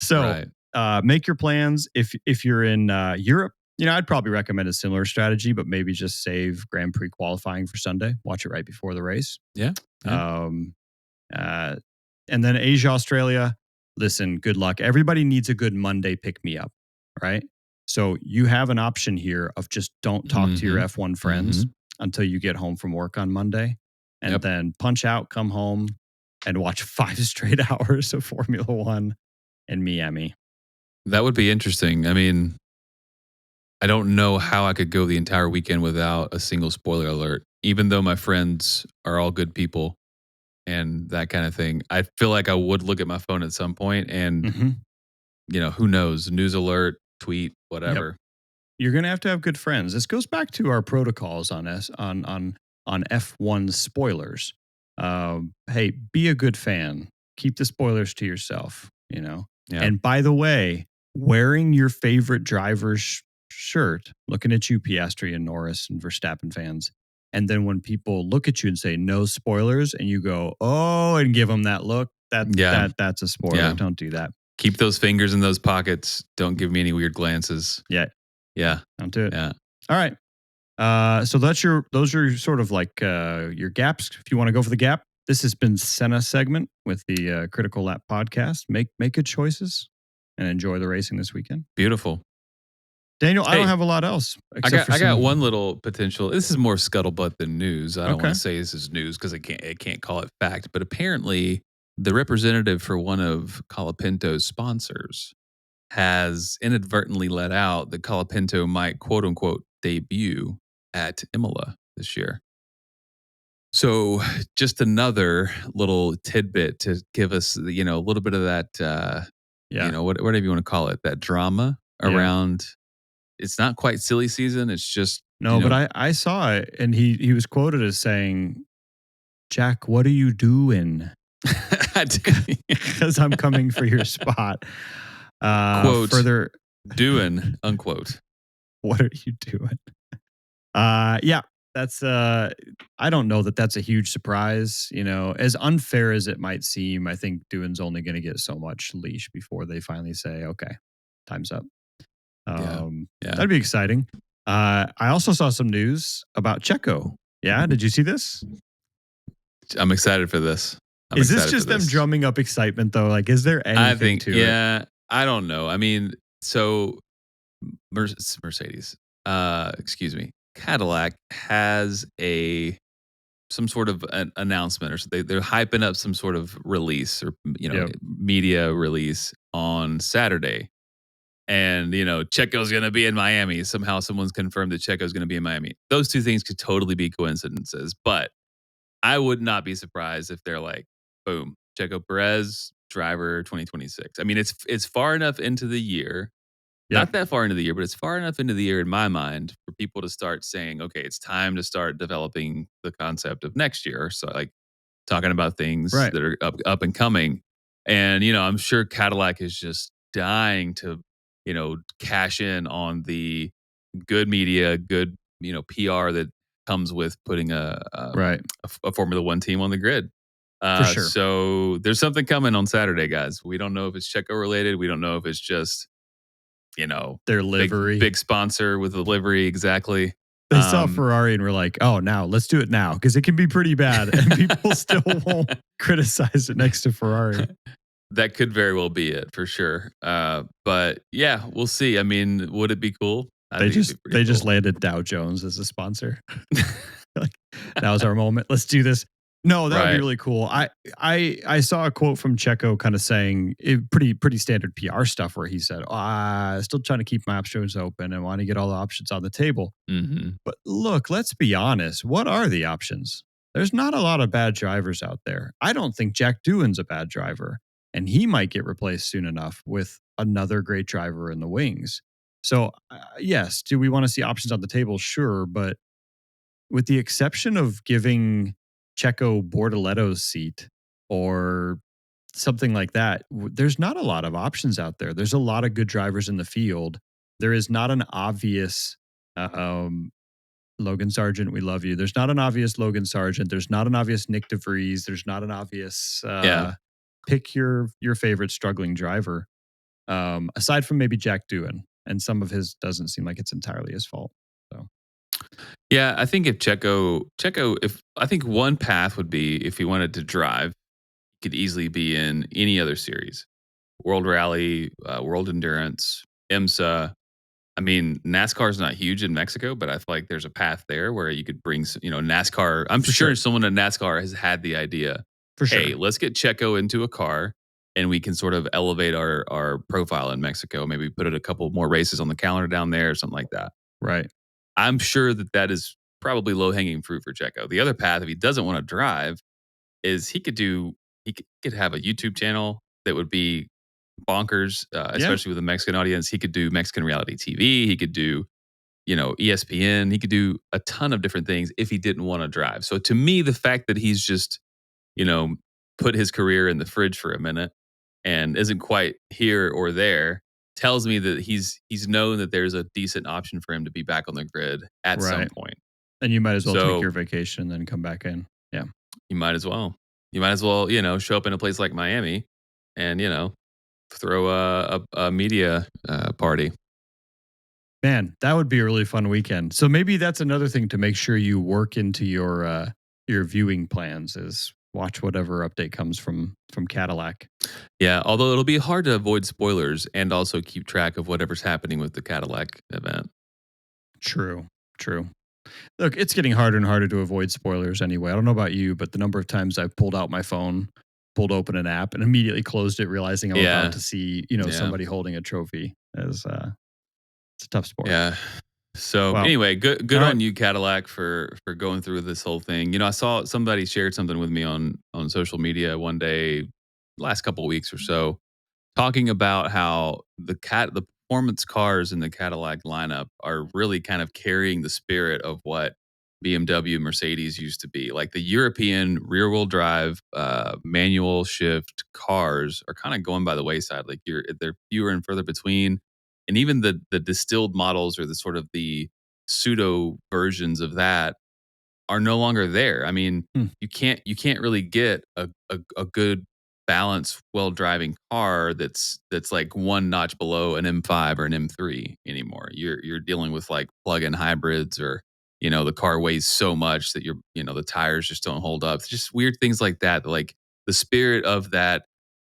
Speaker 3: So make your plans. If you're in Europe, I'd probably recommend a similar strategy, but maybe just save Grand Prix qualifying for Sunday. Watch it right before the race.
Speaker 4: Yeah.
Speaker 3: And then Asia, Australia, listen, good luck. Everybody needs a good Monday pick-me-up, right? So you have an option here of just don't talk to your F1 friends until you get home from work on Monday. And then punch out, come home, and watch 5 straight hours of Formula One in Miami.
Speaker 4: That would be interesting. I mean, I don't know how I could go the entire weekend without a single spoiler alert, even though my friends are all good people and that kind of thing. I feel like I would look at my phone at some point and, who knows, news alert, tweet, whatever.
Speaker 3: Yep. You're going to have good friends. This goes back to our protocols on F1 spoilers. Hey, be a good fan. Keep the spoilers to yourself, Yeah. And by the way, wearing your favorite driver's shirt, looking at you, Piastri and Norris and Verstappen fans, and then when people look at you and say no spoilers, and you go, oh, and give them that look, that's a spoiler.
Speaker 4: Yeah.
Speaker 3: Don't do that.
Speaker 4: Keep those fingers in those pockets. Don't give me any weird glances.
Speaker 3: Yeah. Don't do it.
Speaker 4: Yeah.
Speaker 3: All right. So those are sort of like your gaps. If you want to go for the gap, this has been Senna Segment with the Critical Lap podcast. Make good choices and enjoy the racing this weekend.
Speaker 4: Beautiful.
Speaker 3: Daniel, I don't have a lot else.
Speaker 4: I got one little potential. This is more scuttlebutt than news. I don't want to say this is news because I can't call it fact. But apparently, the representative for one of Colapinto's sponsors has inadvertently let out that Colapinto might, quote unquote, debut at Imola this year. So just another little tidbit to give us, a little bit of that, whatever you want to call it, that drama around. It's not quite silly season. It's just
Speaker 3: but I saw it, and he was quoted as saying, "Jack, what are you doing?" Because I'm coming for your spot.
Speaker 4: Quote,
Speaker 3: Further,
Speaker 4: doing, unquote.
Speaker 3: what are you doing? Yeah, that's I don't know that that's a huge surprise. As unfair as it might seem, I think Doohan's only going to get so much leash before they finally say, okay, time's up.
Speaker 4: Yeah.
Speaker 3: That'd be exciting. I also saw some news about Checo. Yeah, did you see this?
Speaker 4: I'm excited for this.
Speaker 3: Is this just them drumming up excitement though? Like, is there anything
Speaker 4: I think,
Speaker 3: to it?
Speaker 4: I don't know. I mean, so Mercedes, excuse me, Cadillac has some sort of an announcement, or they're hyping up some sort of release, or
Speaker 3: Yep.
Speaker 4: media release on Saturday. And Checo's going to be in Miami. Somehow someone's confirmed that Checo's going to be in Miami. Those two things could totally be coincidences, but I would not be surprised if they're like, boom, Checo Perez, driver 2026. I mean, it's far enough into the year.
Speaker 3: Yep.
Speaker 4: Not that far into the year, but it's far enough into the year in my mind for people to start saying, okay, it's time to start developing the concept of next year. So like talking about things
Speaker 3: Right.
Speaker 4: that are up and coming. And, I'm sure Cadillac is just dying to, cash in on the good media, good, PR that comes with putting
Speaker 3: Right.
Speaker 4: a Formula One team on the grid.
Speaker 3: For sure.
Speaker 4: So there's something coming on Saturday, guys. We don't know if it's Checo related. We don't know if it's just,
Speaker 3: Their livery.
Speaker 4: big sponsor with the livery. Exactly.
Speaker 3: They saw Ferrari and were like, oh, now let's do it now because it can be pretty bad and people still won't criticize it next to Ferrari.
Speaker 4: That could very well be it for sure. But yeah, we'll see. I mean, would it be cool?
Speaker 3: They just landed Dow Jones as a sponsor. Like, that was our moment. Let's do this. No, that would be really cool. I saw a quote from Checo kind of saying pretty standard PR stuff where he said, still trying to keep my options open and want to get all the options on the table.
Speaker 4: Mm-hmm.
Speaker 3: But look, let's be honest. What are the options? There's not a lot of bad drivers out there. I don't think Jack Doohan's a bad driver, and he might get replaced soon enough with another great driver in the wings. So yes, do we want to see options on the table? Sure, but with the exception of giving Checo Bortoletto's seat or something like that, there's not a lot of options out there. There's a lot of good drivers in the field. There is not an obvious Logan Sargent, we love you. There's not an obvious Logan Sargent. There's not an obvious Nick DeVries. There's not an obvious pick your favorite struggling driver. Aside from maybe Jack Doohan, and some of his doesn't seem like it's entirely his fault. So
Speaker 4: yeah, I think if Checo, I think one path would be if he wanted to drive, he could easily be in any other series, World Rally, World Endurance, IMSA. I mean, NASCAR is not huge in Mexico, but I feel like there's a path there where you could bring, NASCAR. I'm sure someone in NASCAR has had the idea.
Speaker 3: For sure.
Speaker 4: Hey, let's get Checo into a car and we can sort of elevate our profile in Mexico. Maybe put a couple more races on the calendar down there or something like that.
Speaker 3: Right.
Speaker 4: I'm sure that is probably low hanging fruit for Checo. The other path, if he doesn't want to drive, is he could have a YouTube channel that would be bonkers, especially with the Mexican audience. He could do Mexican reality TV. He could do, ESPN. He could do a ton of different things if he didn't want to drive. So to me, the fact that he's just, put his career in the fridge for a minute and isn't quite here or there tells me that he's known that there's a decent option for him to be back on the grid at some point.
Speaker 3: And you might as well take your vacation and then come back in. Yeah.
Speaker 4: You might as well. Show up in a place like Miami and, throw a media party.
Speaker 3: Man, that would be a really fun weekend. So maybe that's another thing to make sure you work into your viewing plans is watch whatever update comes from Cadillac.
Speaker 4: Yeah, although it'll be hard to avoid spoilers and also keep track of whatever's happening with the Cadillac event.
Speaker 3: True. Look, it's getting harder and harder to avoid spoilers anyway. I don't know about you, but the number of times I've pulled out my phone, pulled open an app, and immediately closed it, realizing I'm about to see, somebody holding a trophy. It's a tough sport.
Speaker 4: Yeah. So anyway, good on you, Cadillac, for going through this whole thing. I saw somebody shared something with me on social media one day, last couple of weeks or so, talking about how the performance cars in the Cadillac lineup are really kind of carrying the spirit of what BMW, Mercedes used to be. Like the European rear-wheel drive, manual shift cars are kind of going by the wayside. Like they're fewer and further between, and even the distilled models or the sort of the pseudo versions of that are no longer there. I mean,
Speaker 3: Hmm.
Speaker 4: you can't really get a good balanced, well driving car that's like one notch below an M5 or an M3 anymore. You're dealing with like plug-in hybrids, or the car weighs so much that the tires just don't hold up. It's just weird things like that. Like the spirit of that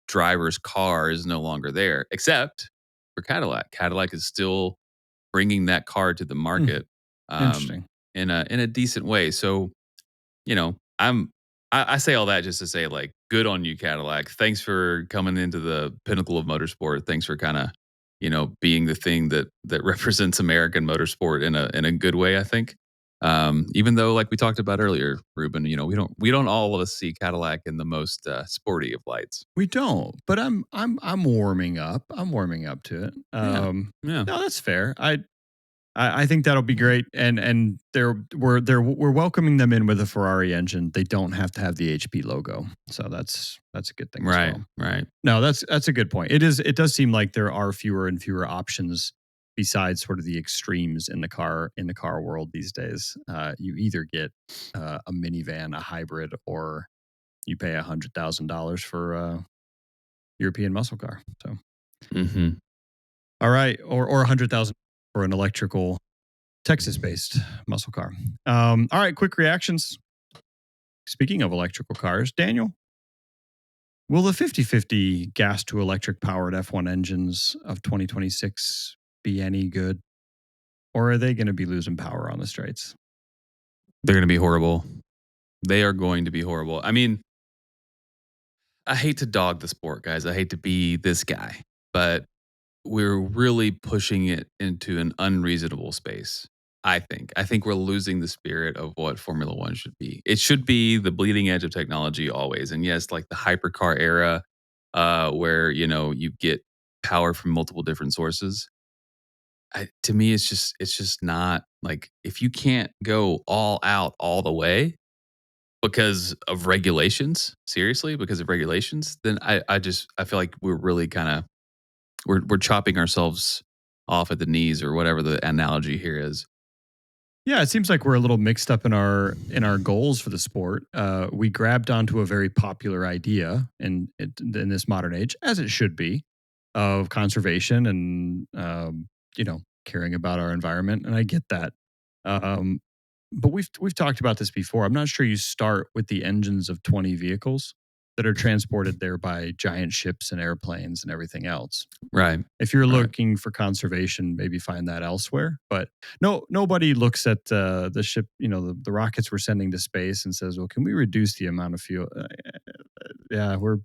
Speaker 4: driver's car is no longer there, except for Cadillac. Cadillac is still bringing that car to the market,
Speaker 3: Interesting.
Speaker 4: in a decent way. So you know, I say all that just to say, like, good on you, Cadillac. Thanks for coming into the pinnacle of motorsport. Thanks for kind of, being the thing that represents American motorsport in a good way, I think. Even though, like we talked about earlier, Ruben, we don't all of us see Cadillac in the most sporty of lights.
Speaker 3: We don't, but I'm warming up. I'm warming up to it.
Speaker 4: Yeah. Yeah.
Speaker 3: No, that's fair. I think that'll be great, and we're welcoming them in with a Ferrari engine. They don't have to have the HP logo, so that's a good thing.
Speaker 4: Right.
Speaker 3: As well.
Speaker 4: Right.
Speaker 3: No, that's a good point. It does seem like there are fewer and fewer options besides sort of the extremes in the car world these days. You either get a minivan, a hybrid, or you pay $100,000 for a European muscle car. So,
Speaker 4: Mm-hmm.
Speaker 3: all right, or 100,000 for an electrical Texas-based muscle car. All right, quick reactions. Speaking of electrical cars, Daniel, will the 50-50 gas to electric powered F1 engines of 2026 be any good? Or are they going to be losing power on the straights?
Speaker 4: They're going to be horrible. They are going to be horrible. I mean, I hate to dog the sport, guys. I hate to be this guy, but we're really pushing it into an unreasonable space. I think we're losing the spirit of what Formula One should be. It should be the bleeding edge of technology always. And yes, like the hypercar era, where you get power from multiple different sources. To me, it's just not like, if you can't go all out all the way because of regulations, seriously, because of regulations, then I feel like we're really kind of we're chopping ourselves off at the knees, or whatever the analogy here is.
Speaker 3: Yeah, it seems like we're a little mixed up in our goals for the sport. We grabbed onto a very popular idea in this modern age, as it should be, of conservation and caring about our environment, and I get that. Um, but we've talked about this before. I'm not sure you start with the engines of 20 vehicles that are transported there by giant ships and airplanes and everything else.
Speaker 4: Right.
Speaker 3: If you're
Speaker 4: Right.
Speaker 3: looking for conservation, maybe find that elsewhere. But nobody looks at the ship, the rockets we're sending to space and says, "Well, can we reduce the amount of fuel?" Yeah, we're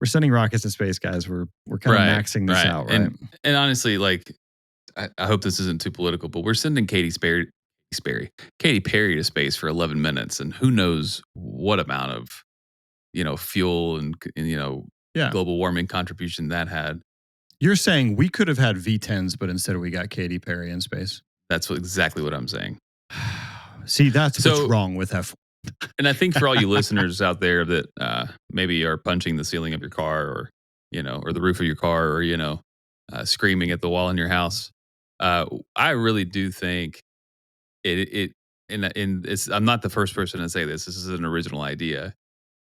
Speaker 3: sending rockets to space, guys. We're kind of maxing this out, right?
Speaker 4: And honestly, like, I hope this isn't too political, but we're sending Katy Perry to space for 11 minutes, and who knows what amount of fuel and
Speaker 3: Yeah.
Speaker 4: global warming contribution that had.
Speaker 3: You're saying we could have had V10s, but instead we got Katy Perry in space.
Speaker 4: That's exactly what I'm saying.
Speaker 3: See, that's
Speaker 4: So-
Speaker 3: what's wrong with F1.
Speaker 4: And I think for all you listeners out there that maybe are punching the ceiling of your car, or or the roof of your car, or screaming at the wall in your house, I really do think it and it's, I'm not the first person to say this. This is an original idea,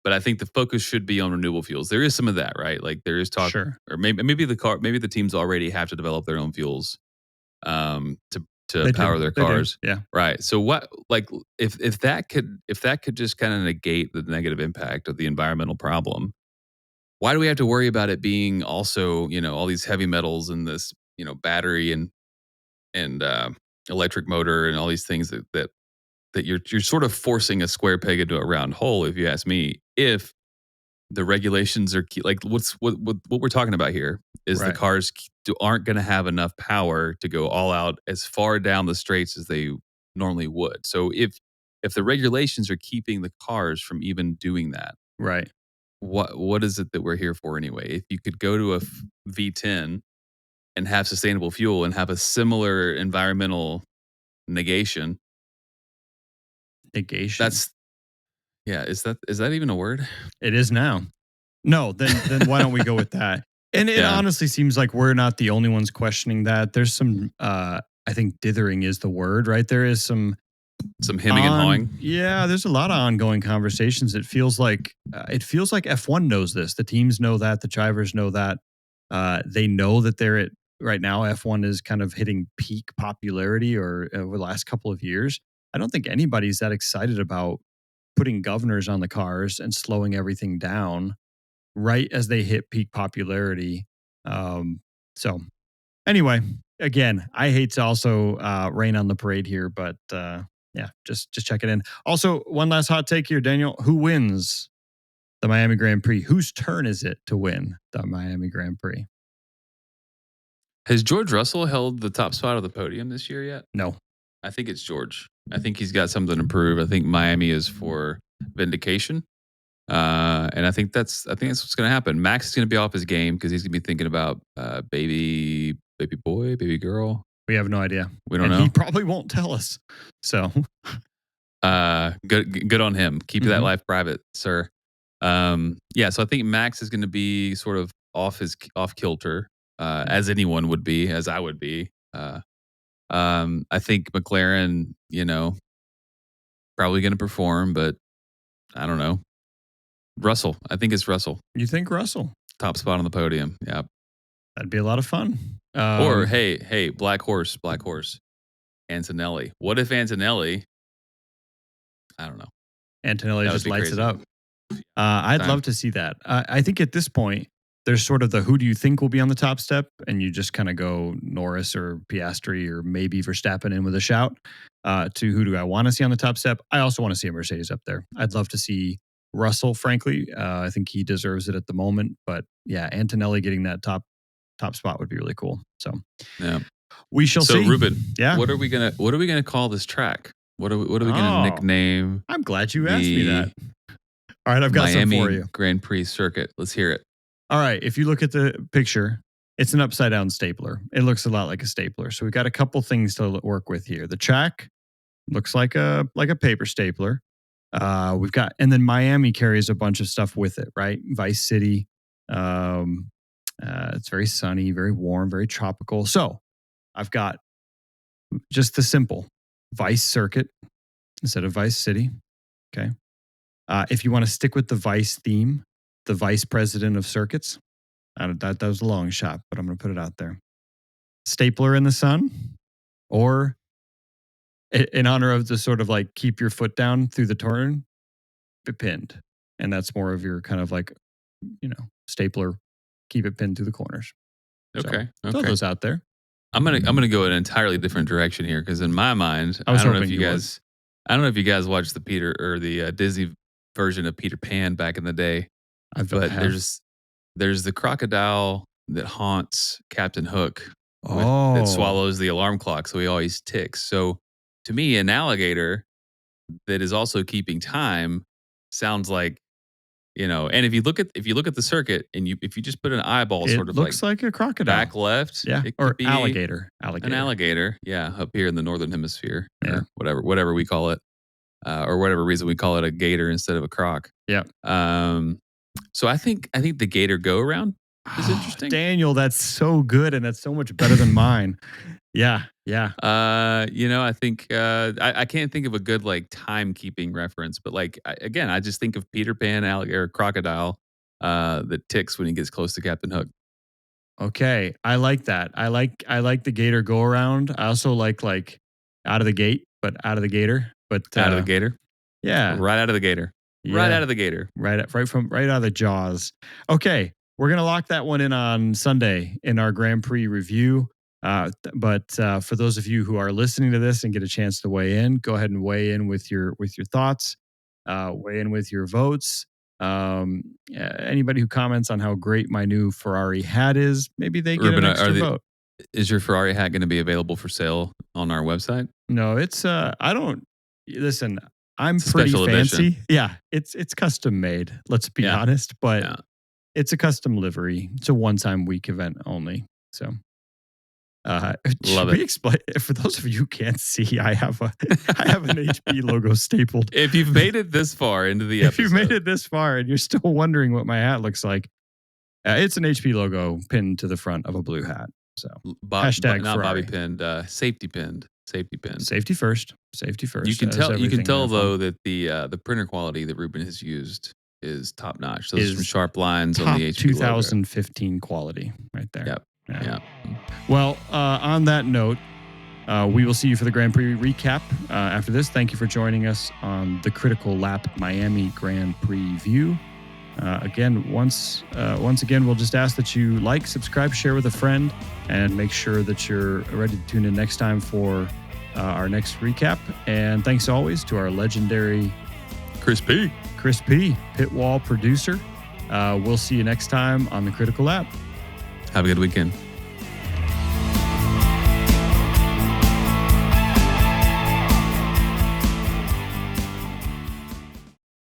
Speaker 4: but I think the focus should be on renewable fuels. There is some of that, right? Like there is talk,
Speaker 3: Sure.
Speaker 4: or maybe the teams already have to develop their own fuels, to
Speaker 3: They
Speaker 4: power
Speaker 3: do.
Speaker 4: their
Speaker 3: They do.
Speaker 4: cars.
Speaker 3: Yeah.
Speaker 4: Right. So what, like, if that could just kind of negate the negative impact of the environmental problem, why do we have to worry about it being also, all these heavy metals and this, battery and electric motor and all these things that you're sort of forcing a square peg into a round hole, if you ask me. If the regulations are like, what we're talking about here is the
Speaker 3: Right.
Speaker 4: cars aren't going to have enough power to go all out as far down the straights as they normally would. So if the regulations are keeping the cars from even doing that,
Speaker 3: Right.
Speaker 4: what is it that we're here for anyway? If you could go to a V10 and have sustainable fuel and have a similar environmental negation,
Speaker 3: Negation.
Speaker 4: That's Is that even a word?
Speaker 3: It is now. No, then why don't we go with that? And it honestly seems like we're not the only ones questioning that. There's some I think dithering is the word, right? There is some
Speaker 4: hemming and hawing.
Speaker 3: Yeah, there's a lot of ongoing conversations. It feels like F1 knows this. The teams know that. The drivers know that. They know that they're at right now. F1 is kind of hitting peak popularity, or over the last couple of years. I don't think anybody's that excited about putting governors on the cars and slowing everything down right as they hit peak popularity. So anyway, again, I hate to also rain on the parade here, but yeah, just check it in. Also, one last hot take here, Daniel. Who wins the Miami Grand Prix? Whose turn is it to win the Miami Grand Prix?
Speaker 4: Has George Russell held the top spot of the podium this year yet?
Speaker 3: No.
Speaker 4: I think it's George. I think he's got something to prove. I think Miami is for vindication. And I think that's what's going to happen. Max is going to be off his game because he's going to be thinking about baby boy, baby girl.
Speaker 3: We have no idea.
Speaker 4: We don't know.
Speaker 3: He probably won't tell us. So,
Speaker 4: good on him. Keep that life private, sir. Yeah. So I think Max is going to be sort of off kilter, as anyone would be, as I would be. I think McLaren, probably going to perform, but I don't know. Russell. I think it's Russell.
Speaker 3: You think Russell?
Speaker 4: Top spot on the podium. Yeah.
Speaker 3: That'd be a lot of fun.
Speaker 4: Or, hey, black horse. Antonelli. What if Antonelli? I don't know.
Speaker 3: Antonelli just lights it up. I'd love to see that. I think at this point, there's sort of the who do you think will be on the top step, and you just kind of go Norris or Piastri or maybe Verstappen in with a shout to who do I want to see on the top step. I also want to see a Mercedes up there. I'd love to see Russell, frankly. I think he deserves it at the moment. But yeah, Antonelli getting that top spot would be really cool. So
Speaker 4: yeah,
Speaker 3: we shall see.
Speaker 4: So Ruben,
Speaker 3: yeah,
Speaker 4: what are we gonna call this track? What are we gonna nickname?
Speaker 3: I'm glad you asked me that. All right, I've got
Speaker 4: Miami
Speaker 3: some for you.
Speaker 4: Grand Prix circuit. Let's hear it.
Speaker 3: All right, if you look at the picture, it's an upside down stapler. It looks a lot like a stapler. So we've got a couple things to work with here. The track looks like a paper stapler. And then Miami carries a bunch of stuff with it, right? Vice City. It's very sunny, very warm, very tropical. So I've got just the simple Vice Circuit instead of Vice City. Okay. If you want to stick with the Vice theme, the Vice President of Circuits. That was a long shot, but I'm going to put it out there. Stapler in the sun, or in honor of the sort of like keep your foot down through the turn, be pinned. And that's more of your kind of like, stapler, keep it pinned through the corners.
Speaker 4: Okay.
Speaker 3: So, throw those out there.
Speaker 4: I'm gonna go an entirely different direction here because in my mind, I don't know if you guys watched the Disney version of Peter Pan back in the day. There's the crocodile that haunts Captain Hook that swallows the alarm clock, so he always ticks. So to me, an alligator that is also keeping time sounds like, and if you look at the circuit and if you just put an eyeball
Speaker 3: it
Speaker 4: sort of
Speaker 3: looks like a crocodile
Speaker 4: back left,
Speaker 3: yeah,
Speaker 4: it
Speaker 3: or
Speaker 4: could be
Speaker 3: alligator,
Speaker 4: an alligator, yeah, up here in the northern hemisphere,
Speaker 3: yeah,
Speaker 4: or whatever we call it, or whatever reason we call it a gator instead of a croc.
Speaker 3: Yeah.
Speaker 4: So I think the gator go around is interesting.
Speaker 3: Daniel, that's so good, and that's so much better than mine. Yeah.
Speaker 4: I think I can't think of a good like timekeeping reference, but like I just think of Peter Pan, alligator, crocodile that ticks when he gets close to Captain Hook.
Speaker 3: Okay, I like that. I like the gator go around. I also like out of the gate, but out of the gator, but
Speaker 4: out of the gator.
Speaker 3: Yeah,
Speaker 4: right out of the gator.
Speaker 3: Yeah.
Speaker 4: Right out of the gator.
Speaker 3: Right out of the jaws. Okay, we're gonna lock that one in on Sunday in our Grand Prix review. But for those of you who are listening to this and get a chance to weigh in, go ahead and weigh in with your thoughts, weigh in with your votes. Anybody who comments on how great my new Ferrari hat is, maybe they get an extra vote.
Speaker 4: Is your Ferrari hat going to be available for sale on our website?
Speaker 3: No, it's I don't listen. I'm pretty fancy. Edition. Yeah, it's custom made. Let's be honest, but it's a custom livery. It's a one-time week event only. So, Should we explain for those of you who can't see? I have an HP logo stapled.
Speaker 4: If you've made it this far into the episode,
Speaker 3: if you've made it this far and you're still wondering what my hat looks like, it's an HP logo pinned to the front of a blue hat. So hashtag
Speaker 4: not
Speaker 3: Ferrari.
Speaker 4: Bobby pinned, safety pinned.
Speaker 3: Safety first.
Speaker 4: You can tell though that the printer quality that Ruben has used is top notch. Those are some sharp lines on the HP
Speaker 3: 2015 logo. Quality right there.
Speaker 4: Yep.
Speaker 3: Yeah. Well, on that note, we will see you for the Grand Prix recap after this. Thank you for joining us on the Critical Lap Miami Grand Prix-view. Again, once again, we'll just ask that you like, subscribe, share with a friend, and make sure that you're ready to tune in next time for our next recap. And thanks always to our legendary
Speaker 4: Chris P,
Speaker 3: pit wall producer. We'll see you next time on the Critical Lap.
Speaker 4: Have a good weekend.